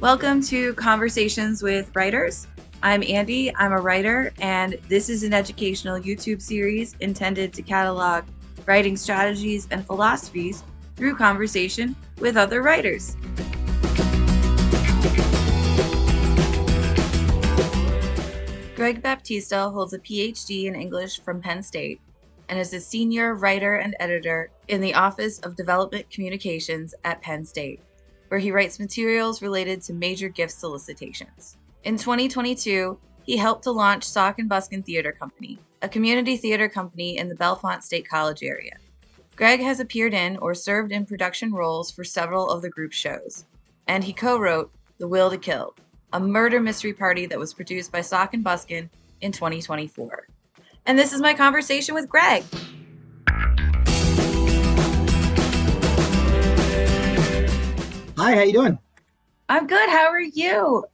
Welcome to Conversations with Writers. I'm Andy, I'm a writer, and this is an educational YouTube series intended to catalog writing strategies and philosophies through conversation with other writers. Gregg Baptista holds a PhD in English from Penn State and is a senior writer and editor in the Office of Development Communications at Penn State, where he writes materials related to major gift solicitations. In 2022, he helped to launch Sock and Buskin Theater Company, a community theater company in the Bellefonte State College area. Gregg has appeared in or served in production roles for several of the group's shows, and he co-wrote The Will to Kill, a murder mystery party that was produced by Sock and Buskin in 2024. And this is my conversation with Gregg. Hi, how you doing? I'm good. How are you?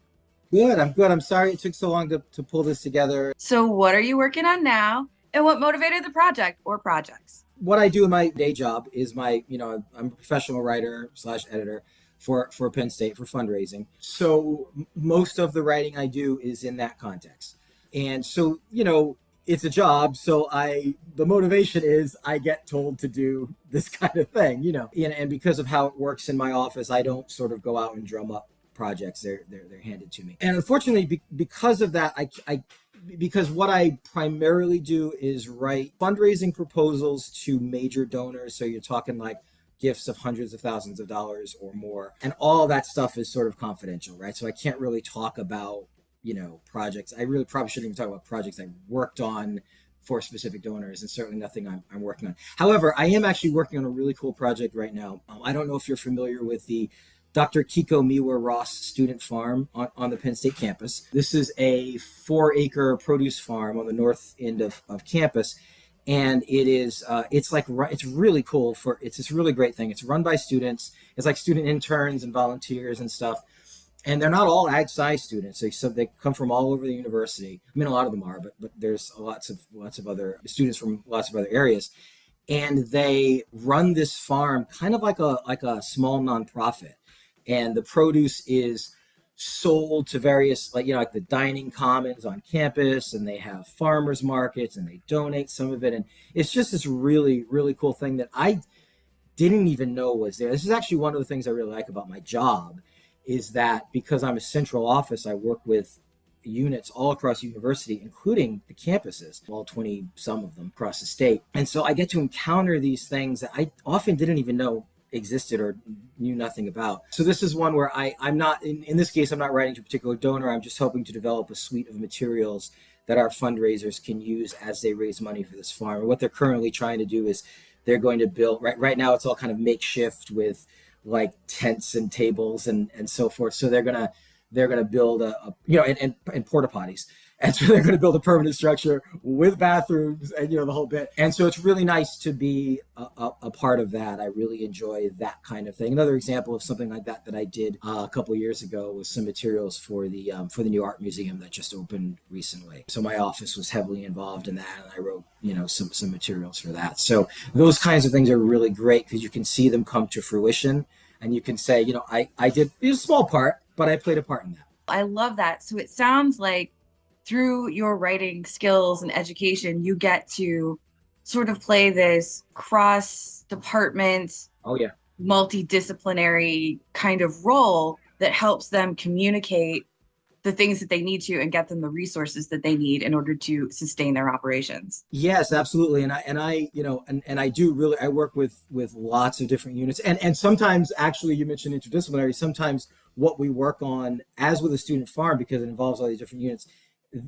Good, I'm good. I'm sorry it took so long to pull this together. So what are you working on now? And what motivated the project or projects? What I do in my day job is I'm a professional writer / editor for Penn State for fundraising. So most of the writing I do is in that context. And so, it's a job. So the motivation is I get told to do this kind of thing, and because of how it works in my office, I don't sort of go out and drum up projects. They're handed to me. And unfortunately, because of that, because what I primarily do is write fundraising proposals to major donors. So you're talking like gifts of hundreds of thousands of dollars or more. And all that stuff is sort of confidential, right? So I can't really talk about projects. I really probably shouldn't even talk about projects I worked on for specific donors, and certainly nothing I'm working on. However, I am actually working on a really cool project right now. I don't know if you're familiar with the Dr. Kiko Miwa Ross Student Farm on the Penn State campus. This is a 4-acre produce farm on the north end of campus. And it's really cool. It's this really great thing. It's run by students. It's like student interns and volunteers and stuff. And they're not all ag sci students. They come from all over the university. I mean, a lot of them are, but there's lots of other students from lots of other areas. And they run this farm kind of like a small nonprofit. And the produce is sold to various, like the dining commons on campus, and they have farmers markets, and they donate some of it. And it's just this really, really cool thing that I didn't even know was there. This is actually one of the things I really like about my job, is that because I'm a central office, I work with units all across the university, including the campuses, all 20 some of them across the state. And so I get to encounter these things that I often didn't even know existed or knew nothing about. So this is one where I'm not, in this case, I'm not writing to a particular donor. I'm just hoping to develop a suite of materials that our fundraisers can use as they raise money for this farm. And what they're currently trying to do is they're going to build, right now it's all kind of makeshift with like tents and tables and so forth. So they're gonna build and porta potties. And so they're going to build a permanent structure with bathrooms and, the whole bit. And so it's really nice to be a part of that. I really enjoy that kind of thing. Another example of something like that I did a couple of years ago was some materials for the new art museum that just opened recently. So my office was heavily involved in that, and I wrote, some materials for that. So those kinds of things are really great because you can see them come to fruition, and you can say, I did a small part, but I played a part in that. I love that. So it sounds like through your writing skills and education, you get to sort of play this cross-department, multidisciplinary kind of role that helps them communicate the things that they need to and get them the resources that they need in order to sustain their operations. Yes, absolutely. And I do really, I work with lots of different units. And sometimes, actually, you mentioned interdisciplinary, sometimes what we work on, as with a student farm, because it involves all these different units,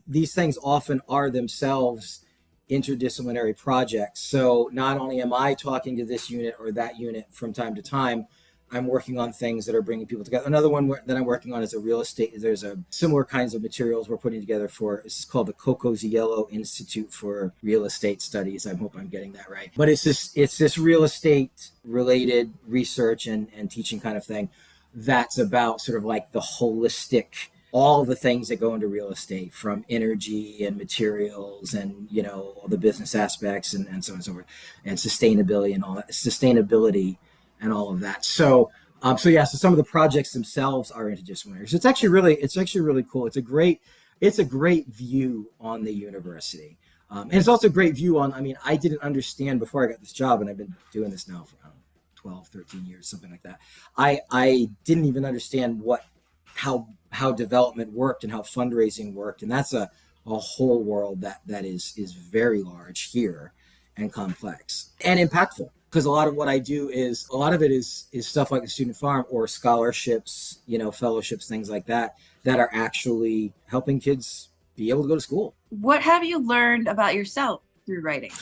these things often are themselves interdisciplinary projects. So not only am I talking to this unit or that unit from time to time, I'm working on things that are bringing people together. Another one that I'm working on is a real estate. There's a similar kinds of materials we're putting together for, this is called the Cocoziello Institute for Real Estate Studies. I hope I'm getting that right. But it's this real estate related research and teaching kind of thing that's about sort of like the holistic, all the things that go into real estate, from energy and materials and, all the business aspects and so on and so forth, and sustainability and all that. So So some of the projects themselves are interdisciplinary. So it's actually really cool. It's a great view on the university. And it's also a great view on, I mean, I didn't understand before I got this job, and I've been doing this now for, I don't know, 12, 13 years, something like that. I didn't even understand how development worked and how fundraising worked. And that's a whole world that is very large here and complex and impactful. Because a lot of what I do is stuff like the student farm or scholarships, fellowships, things like that are actually helping kids be able to go to school. What have you learned about yourself through writing?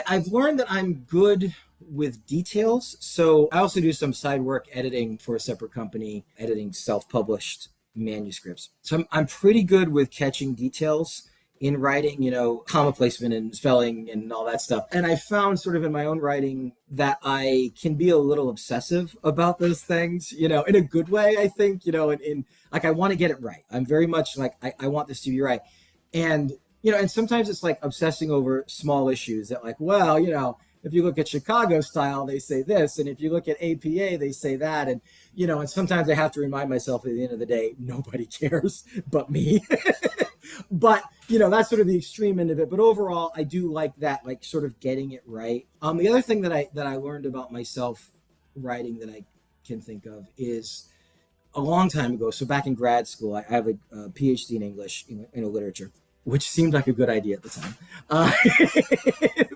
I've learned that I'm good with details. So I also do some side work editing for a separate company, editing self-published manuscripts. So I'm pretty good with catching details in writing, comma placement and spelling and all that stuff. And I found sort of in my own writing that I can be a little obsessive about those things, in a good way, I think, in like, I want to get it right. I'm very much like, I want this to be right. And, and sometimes it's like obsessing over small issues that like, well, if you look at Chicago style, they say this. And if you look at APA, they say that. And, and sometimes I have to remind myself at the end of the day, nobody cares but me. But, that's sort of the extreme end of it. But overall, I do like that, like sort of getting it right. The other thing that I learned about myself writing that I can think of is a long time ago. So back in grad school, I have a PhD in English, in literature, which seemed like a good idea at the time.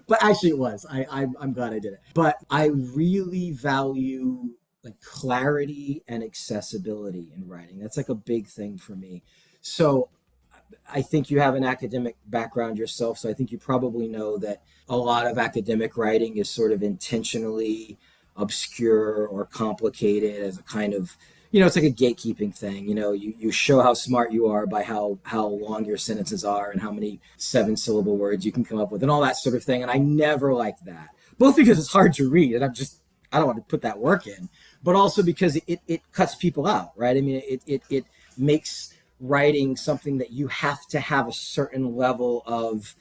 But actually it was. I'm glad I did it. But I really value like clarity and accessibility in writing. That's like a big thing for me. So I think you have an academic background yourself, so I think you probably know that a lot of academic writing is sort of intentionally obscure or complicated as a kind of, it's like a gatekeeping thing. You show how smart you are by how long your sentences are and how many 7-syllable words you can come up with and all that sort of thing. And I never liked that, both because it's hard to read and I don't want to put that work in, but also because it cuts people out, right? I mean, it makes writing something that you have to have a certain level of,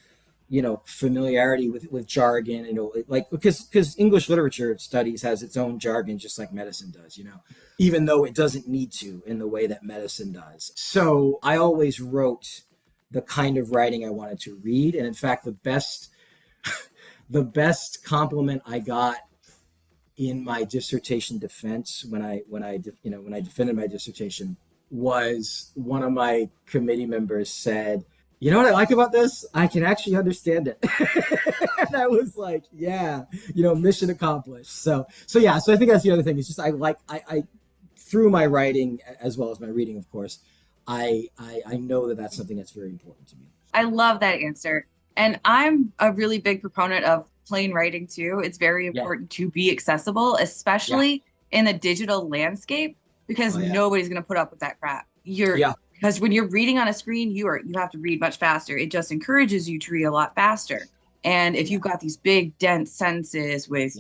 familiarity with jargon, like because English literature studies has its own jargon, just like medicine does, even though it doesn't need to in the way that medicine does. So I always wrote the kind of writing I wanted to read. And in fact, the best compliment I got in my dissertation defense when I defended my dissertation was one of my committee members said, "You know what I like about this? I can actually understand it." And I was like, yeah, mission accomplished. So I think that's the other thing. It's just I through my writing as well as my reading, of course, I know that that's something that's very important to me. I love that answer. And I'm a really big proponent of plain writing too. It's very important to be accessible, especially in a digital landscape, because nobody's going to put up with that crap. Because when you're reading on a screen, you have to read much faster. It just encourages you to read a lot faster. And if you've got these big, dense sentences with,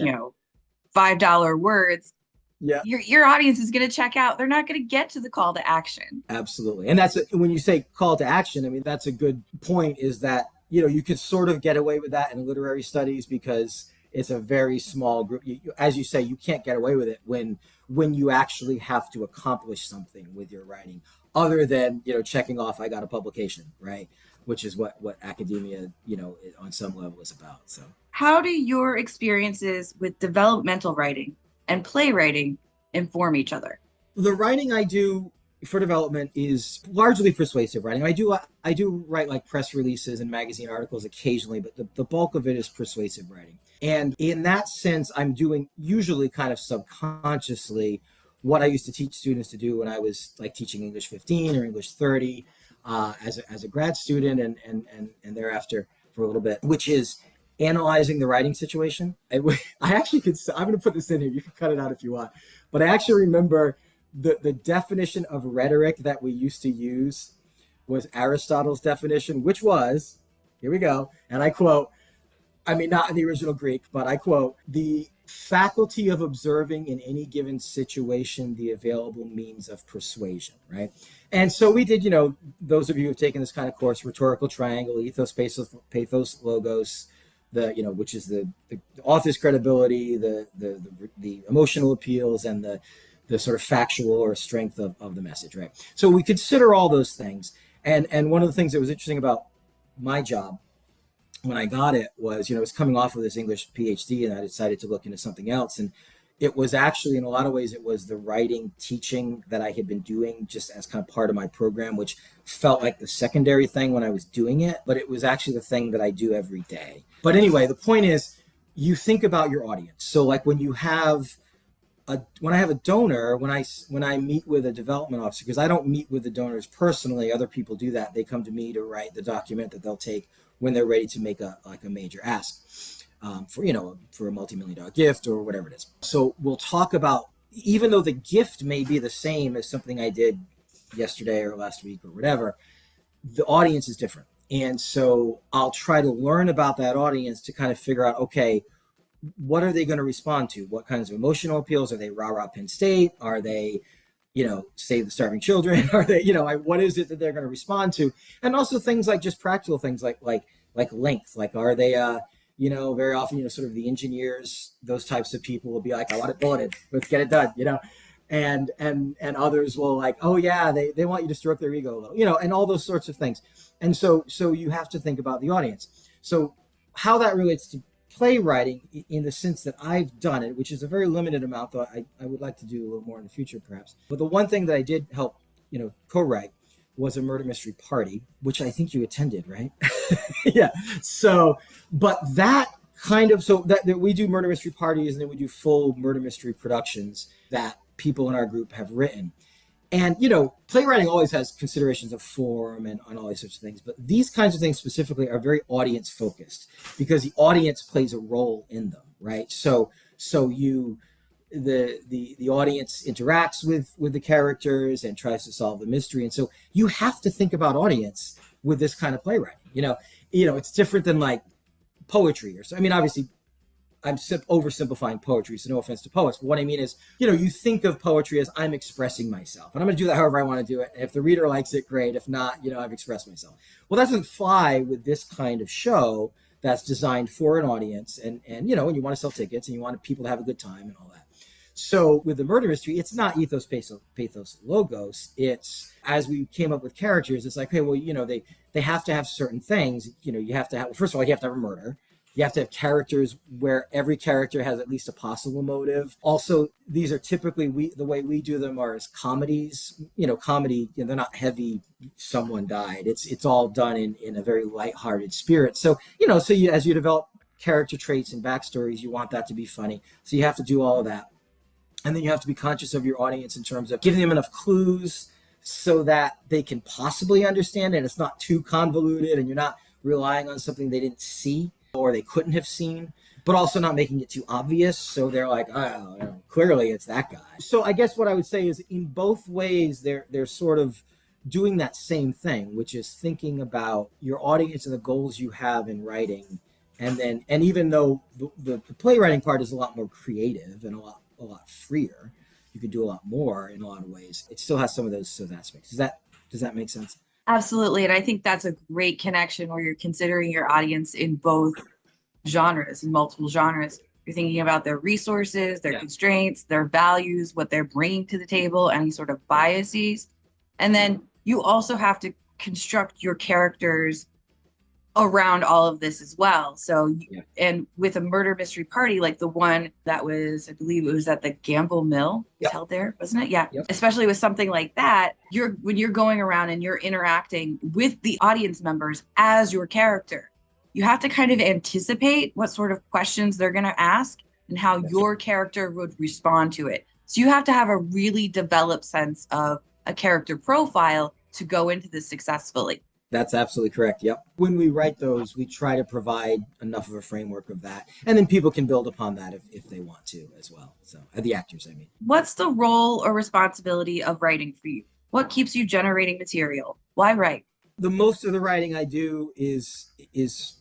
$5 words, your audience is going to check out. They're not going to get to the call to action. Absolutely. And when you say call to action, I mean, that's a good point, is that, you could sort of get away with that in literary studies because it's a very small group. As you say, you can't get away with it when you actually have to accomplish something with your writing, other than, checking off, I got a publication, right? Which is what academia, on some level is about. So how do your experiences with developmental writing and playwriting inform each other? The writing I do for development is largely persuasive writing. I do write like press releases and magazine articles occasionally, but the bulk of it is persuasive writing. And in that sense, I'm doing usually kind of subconsciously what I used to teach students to do when I was like teaching English 15 or English 30 as a grad student and thereafter for a little bit, which is analyzing the writing situation. I actually I'm going to put this in here. You can cut it out if you want. But I actually remember the definition of rhetoric that we used to use was Aristotle's definition, which was, here we go, and I quote, I mean, not in the original Greek, but I quote, "The faculty of observing in any given situation the available means of persuasion," right? And so we did, those of you who have taken this kind of course, rhetorical triangle, ethos, pathos, logos, which is the author's credibility, the emotional appeals, and the the sort of factual or strength of the message, right? So we consider all those things. And one of the things that was interesting about my job when I got it was, I was coming off of this English PhD and I decided to look into something else. And it was actually, in a lot of ways, it was the writing teaching that I had been doing just as kind of part of my program, which felt like the secondary thing when I was doing it, but it was actually the thing that I do every day. But anyway, the point is, you think about your audience. So like when I have a donor, when I meet with a development officer, because I don't meet with the donors personally, other people do that. They come to me to write the document that they'll take when they're ready to make a major ask for a multi-million-dollar gift or whatever it is. So we'll talk about, even though the gift may be the same as something I did yesterday or last week or whatever, the audience is different. And so I'll try to learn about that audience to kind of figure out, okay, what are they going to respond to? What kinds of emotional appeals? Are they rah-rah Penn State? Are they, save the starving children? Are they, what is it that they're going to respond to? And also things like just practical things like length. Like, are they, very often, sort of the engineers, those types of people will be like, I want it bulleted. Let's get it done, and others will like, oh yeah, they want you to stroke their ego a little, and all those sorts of things. And so you have to think about the audience. So how that relates to playwriting in the sense that I've done it, which is a very limited amount, though I would like to do a little more in the future perhaps. But the one thing that I did help, co-write was a murder mystery party, which I think you attended, right? Yeah. So, but that kind of, so that we do murder mystery parties and then we do full murder mystery productions that people in our group have written. And, playwriting always has considerations of form and all these sorts of things, but these kinds of things specifically are very audience focused because the audience plays a role in them, right? So the audience interacts with the characters and tries to solve the mystery. And so you have to think about audience with this kind of playwriting, it's different than like poetry obviously I'm oversimplifying poetry, so no offense to poets, but what I mean is, you think of poetry as I'm expressing myself, and I'm going to do that however I want to do it. And if the reader likes it, great. If not, I've expressed myself. Well, that doesn't fly with this kind of show that's designed for an audience, and you want to sell tickets and you want people to have a good time and all that. So with the murder mystery, it's not ethos, pathos, logos. It's, as we came up with characters, it's like, hey, well, they have to have certain things. You have to have, first of all, you have to have a murder. You have to have characters where every character has at least a possible motive. Also, these are typically, the way we do them are as comedies. Comedy, they're not heavy, someone died. It's all done in a very lighthearted spirit. So, as you develop character traits and backstories, you want that to be funny. So you have to do all of that. And then you have to be conscious of your audience in terms of giving them enough clues so that they can possibly understand it. It's not too convoluted and you're not relying on something they didn't see or they couldn't have seen, but also not making it too obvious. So they're like, oh, clearly it's that guy. So I guess what I would say is in both ways, they're sort of doing that same thing, which is thinking about your audience and the goals you have in writing. And even though the playwriting part is a lot more creative and a lot freer, you can do a lot more in a lot of ways, it still has some of those aspects. Does that make sense? Absolutely. And I think that's a great connection where you're considering your audience in both genres, in multiple genres. You're thinking about their resources, their constraints, their values, what they're bringing to the table, any sort of biases. And then you also have to construct your characters around all of this as well. So, and with a murder mystery party, like the one that was, I believe it was at the Gamble Mill Hotel there, wasn't it? Yeah. Yep. Especially with something like that, when you're going around and you're interacting with the audience members as your character, you have to kind of anticipate what sort of questions they're going to ask and how your character would respond to it. So you have to have a really developed sense of a character profile to go into this successfully. That's absolutely correct. Yep. When we write those, we try to provide enough of a framework of that. And then people can build upon that if they want to as well. So the actors, I mean. What's the role or responsibility of writing for you? What keeps you generating material? Why write? The most of the writing I do is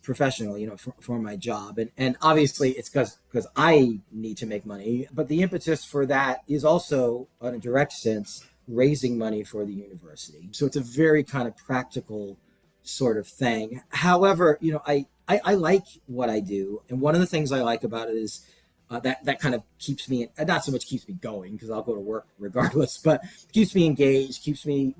professional, for my job. And obviously it's because I need to make money. But the impetus for that is also, in a direct sense, raising money for the university. So it's a very kind of practical sort of thing. However, I like what I do. And one of the things I like about it is that kind of keeps me, not so much keeps me going because I'll go to work regardless, but keeps me engaged, keeps me,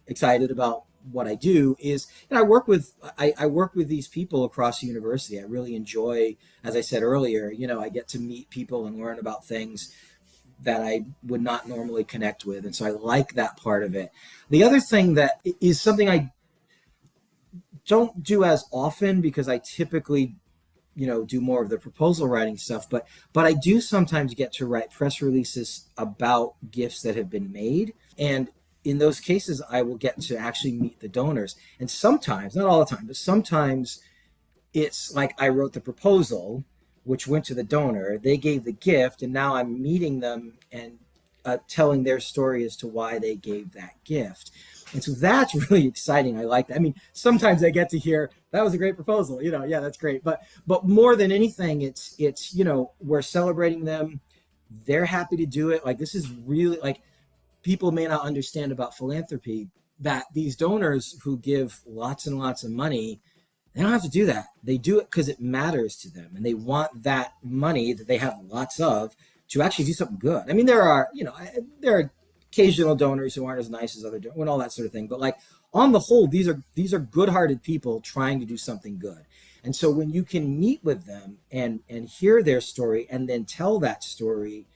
excited about what I do is, and I work with these people across the university. I really enjoy, as I said earlier, I get to meet people and learn about things that I would not normally connect with. And so I like that part of it. The other thing that is something I don't do as often because I typically do more of the proposal writing stuff, but I do sometimes get to write press releases about gifts that have been made. And in those cases, I will get to actually meet the donors. And sometimes, not all the time, but sometimes it's like I wrote the proposal, which went to the donor, they gave the gift, and now I'm meeting them and telling their story as to why they gave that gift. And so that's really exciting. I like that. I mean, sometimes I get to hear that was a great proposal, yeah, that's great. But more than anything, it's we're celebrating them. They're happy to do it. Like, this is really, like, people may not understand about philanthropy, that these donors who give lots and lots of money, they don't have to do that. They do it because it matters to them, and they want that money that they have lots of to actually do something good. I mean, there are occasional donors who aren't as nice as other donors and all that sort of thing. But like, on the whole, these are good-hearted people trying to do something good. And so when you can meet with them and hear their story and then tell that story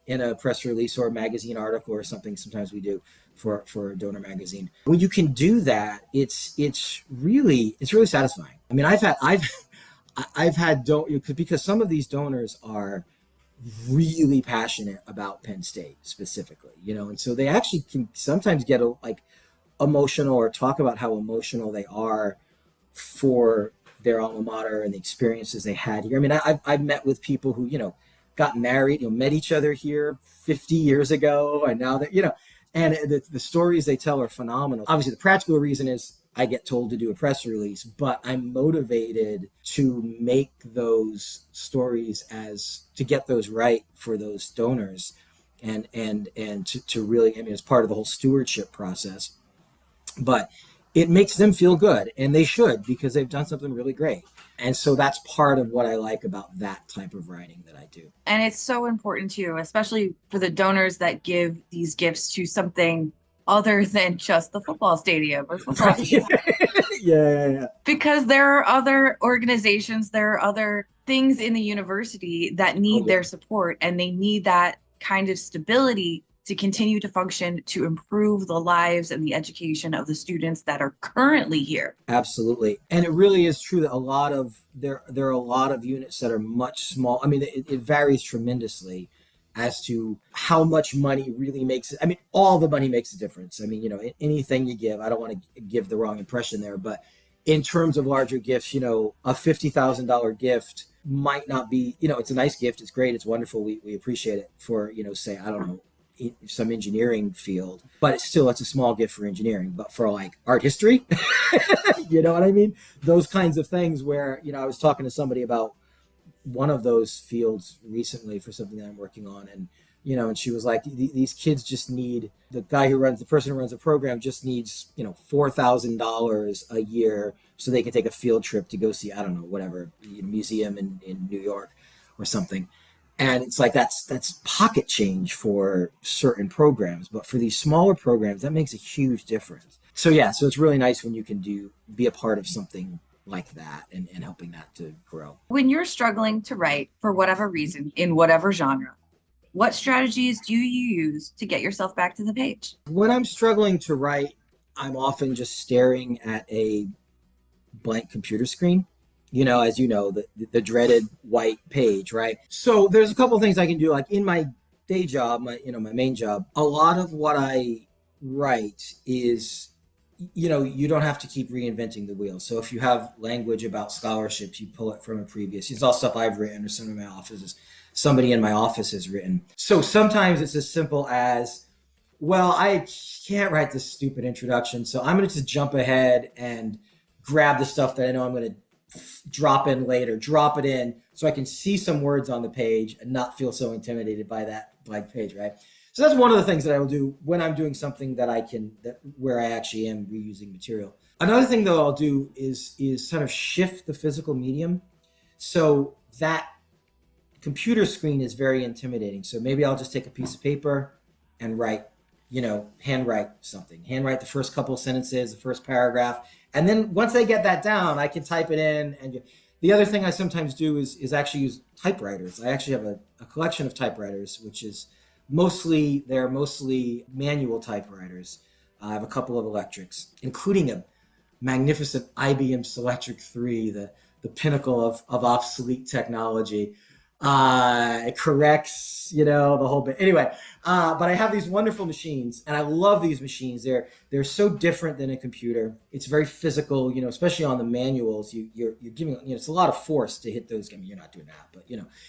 in a press release or a magazine article or something, sometimes we do for a donor magazine. When you can do that, it's really satisfying. I mean, I've had because some of these donors are really passionate about Penn State specifically, and so they actually can sometimes get emotional or talk about how emotional they are for their alma mater and the experiences they had here. I mean, I've met with people who, got married, met each other here 50 years ago, and now that, and the stories they tell are phenomenal. Obviously, the practical reason is I get told to do a press release, but I'm motivated to make those stories to get those right for those donors and to really, I mean, it's part of the whole stewardship process, but it makes them feel good, and they should, because they've done something really great. And so that's part of what I like about that type of writing that I do. And it's so important too, especially for the donors that give these gifts to something other than just the football stadium or football team. Yeah. Because there are other organizations, there are other things in the university that need their support, and they need that kind of stability to continue to function, to improve the lives and the education of the students that are currently here. Absolutely. And it really is true that there are a lot of units that are much small. I mean, it varies tremendously as to how much money really makes it. I mean, all the money makes a difference. I mean, anything you give, I don't want to give the wrong impression there, but in terms of larger gifts, a $50,000 gift might not be, it's a nice gift. It's great. It's wonderful. We appreciate it for, say, I don't know, some engineering field, but it's a small gift for engineering. But for like art history, you know what I mean? Those kinds of things where, I was talking to somebody about one of those fields recently for something that I'm working on. And, and she was like, these kids just need, the person who runs the program just needs, $4,000 a year so they can take a field trip to go see, I don't know, whatever, museum in New York or something. And it's like, that's pocket change for certain programs, but for these smaller programs, that makes a huge difference. So it's really nice when you can be a part of something like that and helping that to grow. When you're struggling to write for whatever reason, in whatever genre, what strategies do you use to get yourself back to the page? When I'm struggling to write, I'm often just staring at a blank computer screen. As you know, the dreaded white page, right? So there's a couple of things I can do. Like in my day job, my main job, a lot of what I write is, you don't have to keep reinventing the wheel. So if you have language about scholarships, you pull it from a previous. It's all stuff I've written or somebody in my office has written. So sometimes it's as simple as, well, I can't write this stupid introduction, so I'm going to just jump ahead and grab the stuff that I know I'm going to drop in later, drop it in so I can see some words on the page and not feel so intimidated by that blank page, right? So that's one of the things that I will do when I'm doing something where I actually am reusing material. Another thing that I'll do is sort of shift the physical medium so that computer screen is very intimidating. So maybe I'll just take a piece of paper and handwrite something, handwrite the first couple of sentences, the first paragraph. And then once I get that down, I can type it in. And the other thing I sometimes do is actually use typewriters. I actually have a collection of typewriters, which is mostly manual typewriters. I have a couple of electrics, including a magnificent IBM Selectric 3, the pinnacle of obsolete technology. It corrects, the whole bit. Anyway, but I have these wonderful machines, and I love these machines. They're so different than a computer. It's very physical, especially on the manuals. You're giving, it's a lot of force to hit those. I mean, you're not doing that, but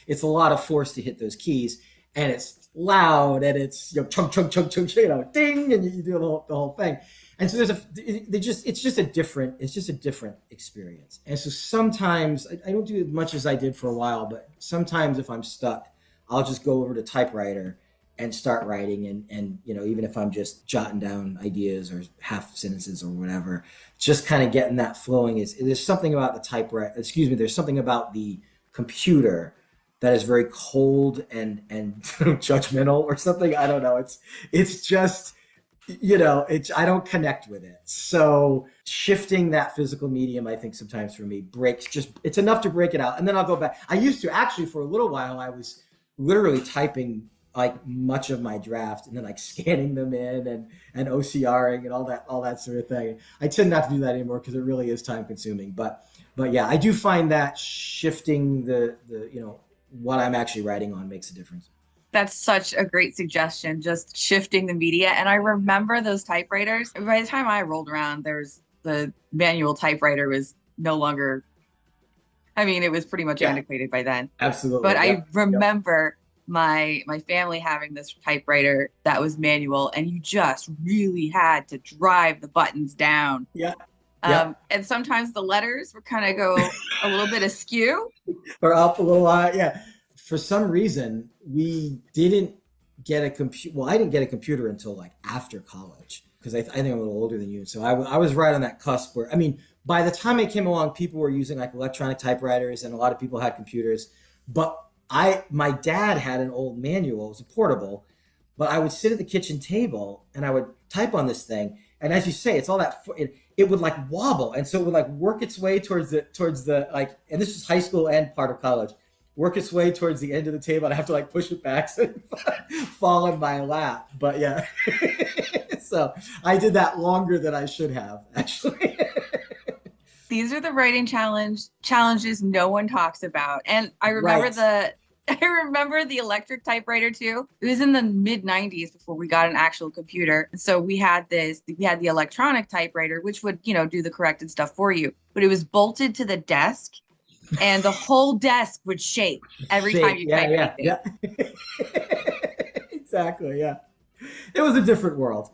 it's a lot of force to hit those keys, and it's loud, and it's chunk, chunk, chunk, chunk, ding, and you do the whole thing. And so it's just a different experience. And so sometimes I don't do as much as I did for a while, but sometimes if I'm stuck, I'll just go over to typewriter and start writing. And even if I'm just jotting down ideas or half sentences or whatever, just kind of getting that flowing there's something about the typewriter, there's something about the computer that is very cold and judgmental or something. I don't know. It's just, I don't connect with it. So shifting that physical medium, I think sometimes for me it's enough to break it out. And then I'll go back. I used to actually, for a little while, I was literally typing like much of my draft and then like scanning them in and OCRing and all that sort of thing. I tend not to do that anymore because it really is time consuming. But yeah, I do find that shifting the what I'm actually writing on makes a difference. That's such a great suggestion, just shifting the media. And I remember those typewriters. By the time I rolled around, the manual typewriter was no longer, it was pretty much antiquated by then. Absolutely. But I remember my family having this typewriter that was manual, and you just really had to drive the buttons down. Yeah. And sometimes the letters would kind of go a little bit askew. Or up a little high, yeah. For some reason, we didn't get a computer. Well, I didn't get a computer until like after college because I think I'm a little older than you. So I was right on that cusp where, by the time I came along, people were using like electronic typewriters and a lot of people had computers. But my dad had an old manual. It was a portable, but I would sit at the kitchen table and I would type on this thing. And as you say, it's all that, it would like wobble. And so it would like work its way towards the like, and this is high school and part of college, work its way towards the end of the table. And I have to like push it back so it fall in my lap. But yeah, so I did that longer than I should have actually. These are the writing challenges no one talks about. And I remember the electric typewriter too. It was in the mid 90s before we got an actual computer. So we had the electronic typewriter, which would, do the corrected stuff for you, but it was bolted to the desk and the whole desk would shake every time you type anything. Yeah. Exactly. Yeah. It was a different world.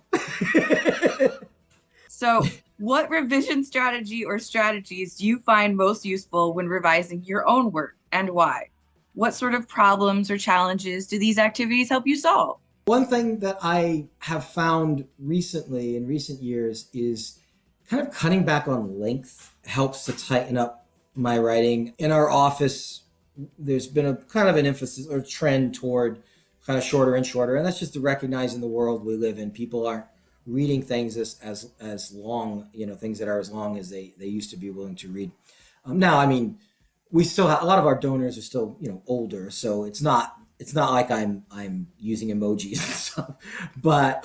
So what revision strategy or strategies do you find most useful when revising your own work, and why? What sort of problems or challenges do these activities help you solve? One thing that I have found recently in recent years is kind of cutting back on length helps to tighten up my writing. In our office, there's been a kind of an emphasis or trend toward kind of shorter and shorter. And that's just to recognize in the world we live in, people aren't reading things as long, things that are as long as they used to be willing to read. Now, we still have a lot of our donors are still, older. So it's not like I'm using emojis and stuff, but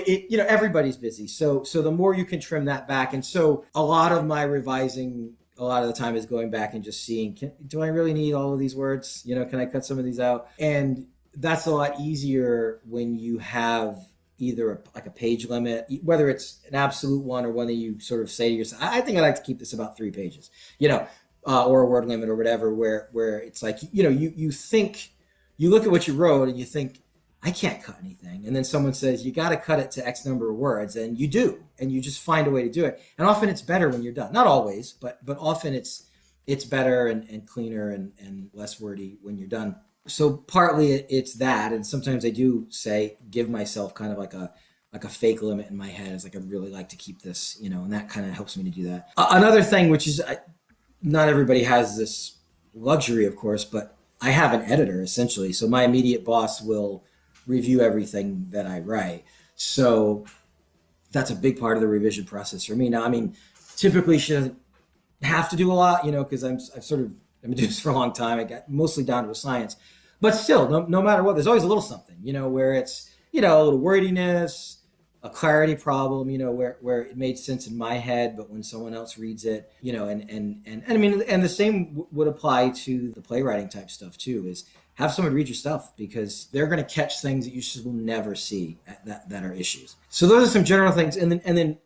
it, everybody's busy. So the more you can trim that back. And so a lot of my revising, a lot of the time is going back and just seeing, do I really need all of these words? Can I cut some of these out? And that's a lot easier when you have either a page limit, whether it's an absolute one or one that you sort of say to yourself, I think I like to keep this about 3 pages, or a word limit or whatever, where it's like, you think, you look at what you wrote and you think, I can't cut anything. And then someone says, you got to cut it to X number of words. And you do, and you just find a way to do it. And often it's better when you're done. Not always, but often it's better and cleaner and less wordy when you're done. So partly it's that. And sometimes I do give myself kind of like a fake limit in my head. It's like, I'd really like to keep this, and that kind of helps me to do that. Another thing, which is not everybody has this luxury, of course, but I have an editor essentially. So my immediate boss will review everything that I write. So that's a big part of the revision process for me. Now, I mean, typically she doesn't have to do a lot, because I've been doing this for a long time. I got mostly down to a science, but still, no matter what, there's always a little something, where it's, a little wordiness, a clarity problem, where it made sense in my head, but when someone else reads it, and I mean, and the same would apply to the playwriting type stuff too, is have someone read your stuff because they're going to catch things that you just will never see that are issues. So those are some general things. And then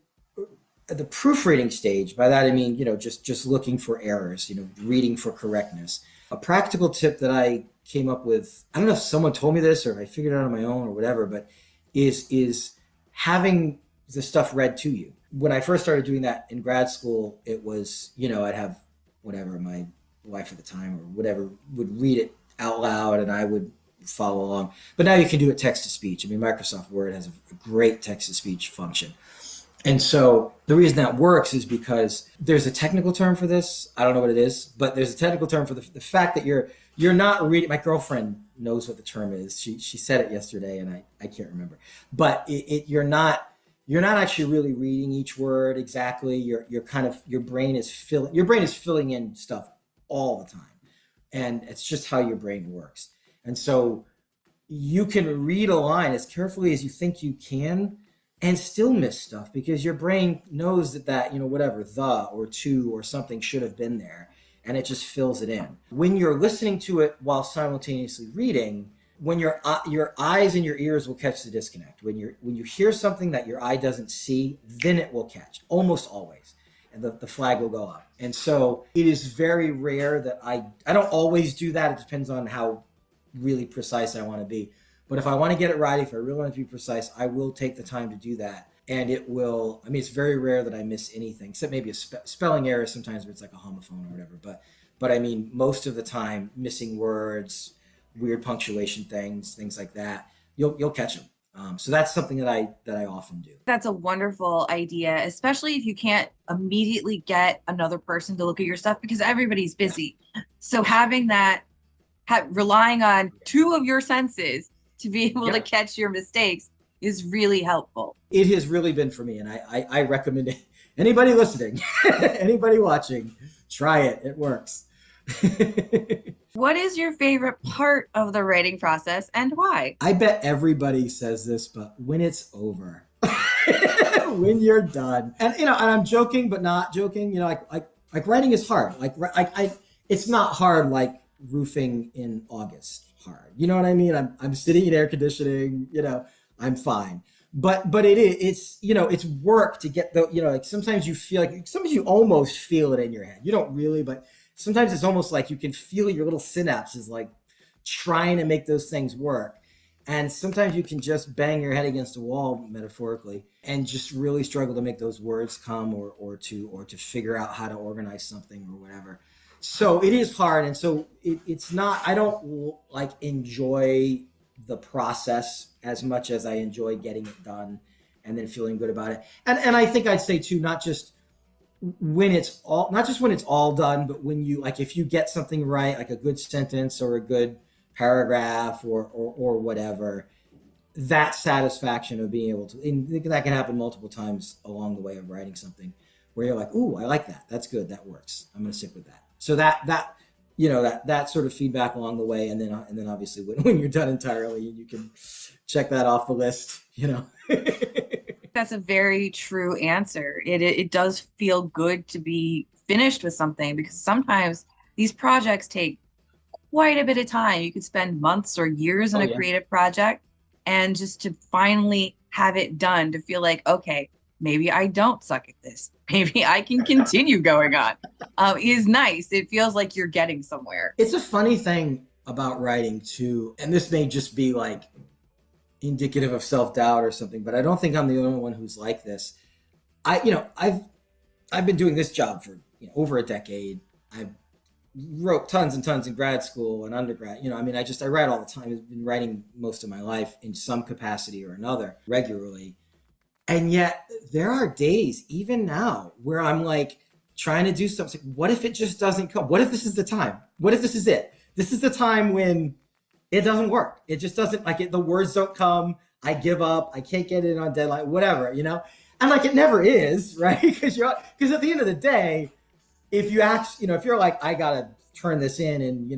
at the proofreading stage, by that I mean, just looking for errors, reading for correctness. A practical tip that I came up with, I don't know if someone told me this or if I figured it out on my own or whatever, but is having the stuff read to you. When I first started doing that in grad school, it was, I'd have whatever, my wife at the time or whatever would read it out loud and I would follow along. But now you can do it text to speech. I mean, Microsoft Word has a great text to speech function. And so the reason that works is because there's a technical term for this. I don't know what it is, but there's a technical term for the fact that you're not reading. My girlfriend knows what the term is. She said it yesterday and I can't remember. But you're not actually really reading each word exactly. Your brain is filling in stuff all the time. And it's just how your brain works. And so you can read a line as carefully as you think you can and still miss stuff because your brain knows that whatever, the or to or something should have been there, and it just fills it in. When you're listening to it while simultaneously reading, when your eyes and your ears will catch the disconnect. When you hear something that your eye doesn't see, then it will catch, almost always. And the flag will go up. And so it is very rare that I don't always do that. It depends on how really precise I want to be. But if I want to get it right, if I really want to be precise, I will take the time to do that. And it will, it's very rare that I miss anything, except maybe a spelling error sometimes where it's like a homophone or whatever. But I mean, most of the time, missing words, weird punctuation things like that, you'll catch them. So that's something that I often do. That's a wonderful idea, especially if you can't immediately get another person to look at your stuff because everybody's busy. So having that, relying on two of your senses to be able to catch your mistakes is really helpful. It has really been for me. And I recommend it. Anybody listening, anybody watching, try it. It works. What is your favorite part of the writing process and why? I bet everybody says this, but when it's over, when you're done, and and I'm joking, but not joking. Like writing is hard. It's not hard like roofing in August hard. You know what I mean? I'm sitting in air conditioning. I'm fine. But it's work to get the sometimes you feel sometimes you almost feel it in your head. You don't really, but sometimes it's almost like you can feel your little synapses like trying to make those things work. And sometimes you can just bang your head against a wall, metaphorically, and just really struggle to make those words come or to figure out how to organize something or whatever. So it is hard. And so it's not, I don't enjoy the process as much as I enjoy getting it done and then feeling good about it. And I think I'd say too, not just when it's all done, but when you if you get something right, like a good sentence or a good paragraph or whatever, that satisfaction of being able to, and that can happen multiple times along the way of writing something where you're like, ooh, I like that. That's good. That works. I'm going to stick with that. So that sort of feedback along the way. And then obviously when you're done entirely, you can check that off the list, That's a very true answer. It does feel good to be finished with something because sometimes these projects take quite a bit of time. You could spend months or years on a creative project, and just to finally have it done, to feel like, okay, maybe I don't suck at this. Maybe I can continue going on. Is nice. It feels like you're getting somewhere. It's a funny thing about writing too, and this may just be indicative of self-doubt or something, but I don't think I'm the only one who's like this. I've been doing this job for over a decade. I wrote tons and tons in grad school and undergrad. I write all the time. I've been writing most of my life in some capacity or another regularly. And yet there are days, even now, where I'm trying to do something. What if it just doesn't come? What if this is the time? What if this is it? this is the time when it doesn't work. It just doesn't, like, the words don't come. I give up. I can't get it on deadline, whatever, And like, it never is, right? Because at the end of the day, if you ask, if you're like, I got to turn this in,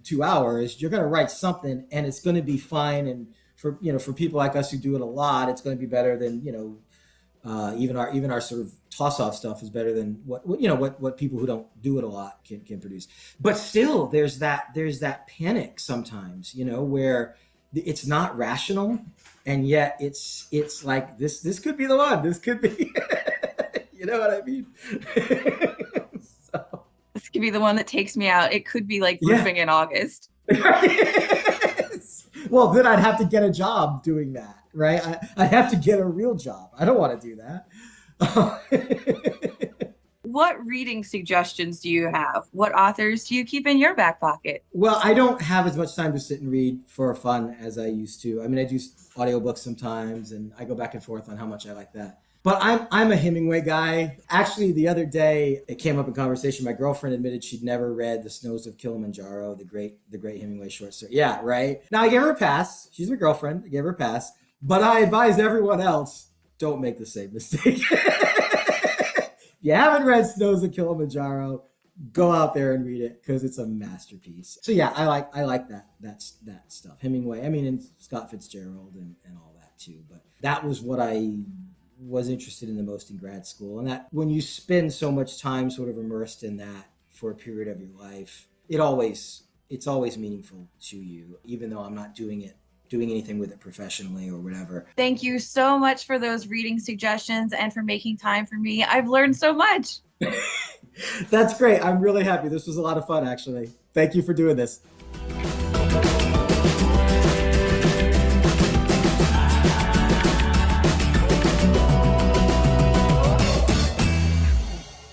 2 hours, you're going to write something and it's going to be fine. And for people like us who do it a lot, it's going to be better than, even our sort of toss-off stuff is better than what people who don't do it a lot can produce. But still, there's that panic sometimes, where it's not rational, and yet it's like this could be the one. This could be, you know what I mean? So. This could be the one that takes me out. It could be like roofing in August. Well, then I'd have to get a job doing that, right? I'd have to get a real job. I don't want to do that. What reading suggestions do you have? What authors do you keep in your back pocket? Well, I don't have as much time to sit and read for fun as I used to. I mean, I do audiobooks sometimes, and I go back and forth on how much I like that. But I'm a Hemingway guy. Actually, the other day, it came up in conversation. My girlfriend admitted she'd never read The Snows of Kilimanjaro, the great Hemingway short story. Yeah, right? Now, I gave her a pass. She's my girlfriend. I gave her a pass. But I advise everyone else, don't make the same mistake. If you haven't read Snows of Kilimanjaro, go out there and read it, because it's a masterpiece. So yeah, I like that stuff. Hemingway, and Scott Fitzgerald and all that too. But that was what I was interested in the most in grad school. And that when you spend so much time sort of immersed in that for a period of your life, it's always meaningful to you, even though I'm not doing anything with it professionally or whatever. Thank you so much for those reading suggestions and for making time for me. I've learned so much. That's great. I'm really happy. This was a lot of fun, actually. Thank you for doing this.